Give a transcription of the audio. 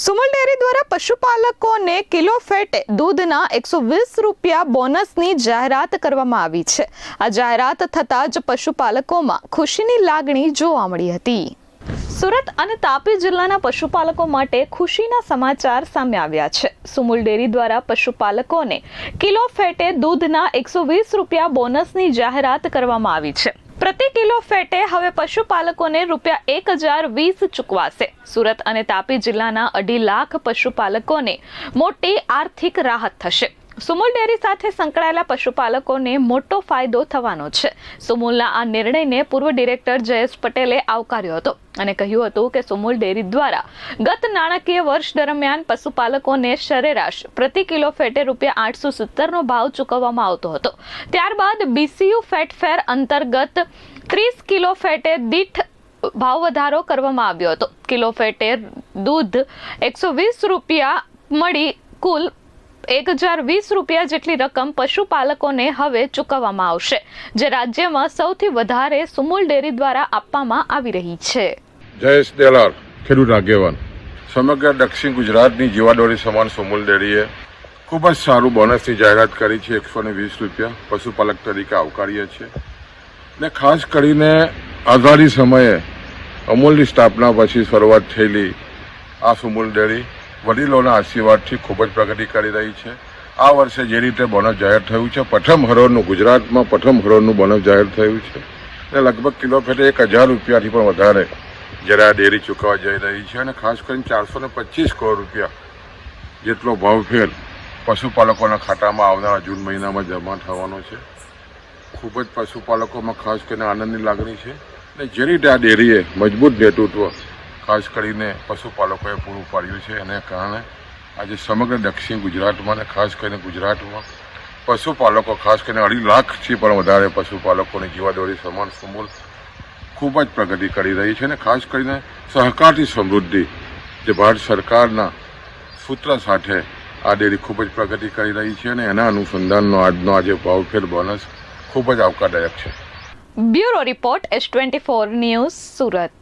Sumul dairy દ્વારા પશુપાલકોને kilo ફેટે દૂધના 120 રૂપિયા બોનસની જાહેરાત કરવામાં આવી છે। આ જાહેરાત થતાં જ પશુપાલકોમાં ખુશીની લાગણી જોવા મળી હતી। સુરત અને તાપી જિલ્લાના પશુપાલકો માટે ખુશીના સમાચાર સામે આવ્યા છે। સુમુલ ડેરી દ્વારા પશુપાલકોને કિલો ફેટે દૂધના 120 રૂપિયા બોનસની જાહેરાત કરવામાં આવી છે। प्रति किलो फेटे हवे पशुपालकोने ₹1020 चूकवाशे। सूरत अने तापी जिल्लाना 2.5 लाख पशुपालकोने मोटी आर्थिक राहत थशे। सुमुल डेरी साथे संकळाયેલા पशुपालकोने मोटो फायदो थवानो छे। सुमुलना आ निर्णयने पूर्व डायरेक्टर जयेश पटेले आवकार्यो हतो અને કહ્યું હતું કે સુમુલ ડેરી દ્વારા ગત નાણાકીય વર્ષ દરમિયાન પશુપાલકોને સરેરાશ પ્રતિ કિલો ફેટે ₹870નો ભાવ ચૂકવવામાં આવતો હતો। ત્યારબાદ બીસીયુ ફેટ ફેર અંતર્ગત 30 કિલો ફેટે દીઠ ભાવ વધારો કરવામાં આવ્યો હતો। કિલો ફેટે દૂધ 120 રૂપિયા મળી કુલ 1020 રૂપિયા જેટલી રકમ પશુપાલકોને હવે ચૂકવવામાં આવશે, જે રાજ્યમાં સૌથી વધારે સુમુલ ડેરી દ્વારા આપવામાં આવી રહી છે। જયેશ દેલાર, ખેડૂત આગેવાન। સમગ્ર દક્ષિણ ગુજરાતની જીવાદોરી સમાન સુમુલ ડેરીએ ખૂબ જ સારું બોનસની જાહેરાત કરી છે। 120 રૂપિયા પશુપાલક તરીકે આવકારીએ છીએ ને ખાસ કરીને આઝાદી સમયે અમૂલની સ્થાપના પછી શરૂઆત થયેલી આ સુમુલ ડેરી વડીલોના આશીર્વાદથી ખૂબ જ પ્રગતિ કરી રહી છે। આ વર્ષે જે રીતે બોનસ જાહેર થયું છે, પ્રથમ હરોળનું ગુજરાતમાં પ્રથમ હરોળનું બોનસ જાહેર થયું છે અને લગભગ કિલો ફેટે 1000 રૂપિયાથી પણ વધારે જ્યારે આ ડેરી ચૂકવવા જઈ રહી છે અને ખાસ કરીને 425 કરોડ રૂપિયા જેટલો ભાવફેર પશુપાલકોના ખાતામાં આવનારા જૂન મહિનામાં જમા થવાનો છે। ખૂબ જ પશુપાલકોમાં ખાસ કરીને આનંદની લાગણી છે અને જે રીતે આ ડેરીએ મજબૂત નેતૃત્વ ખાસ કરીને પશુપાલકોએ પૂરું પાડ્યું છે, એને કારણે આજે સમગ્ર દક્ષિણ ગુજરાતમાં અને ખાસ કરીને ગુજરાતમાં પશુપાલકો ખાસ કરીને 2.5 લાખથી પણ વધારે પશુપાલકોની જીવાદોરી સમાન સુમુલ ખૂબ જ પ્રગતિ કરી રહી છે અને ખાસ કરીને સહકારથી સમૃદ્ધિ જે ભારત સરકારના સૂત્ર સાથે આ ડેરી ખૂબ જ પ્રગતિ કરી રહી છે અને એના અનુસંધાનનો આજનો આજે ભાવફેર બોનસ ખૂબ જ આવકારદાયક છે। Bureau report S24 news Surat.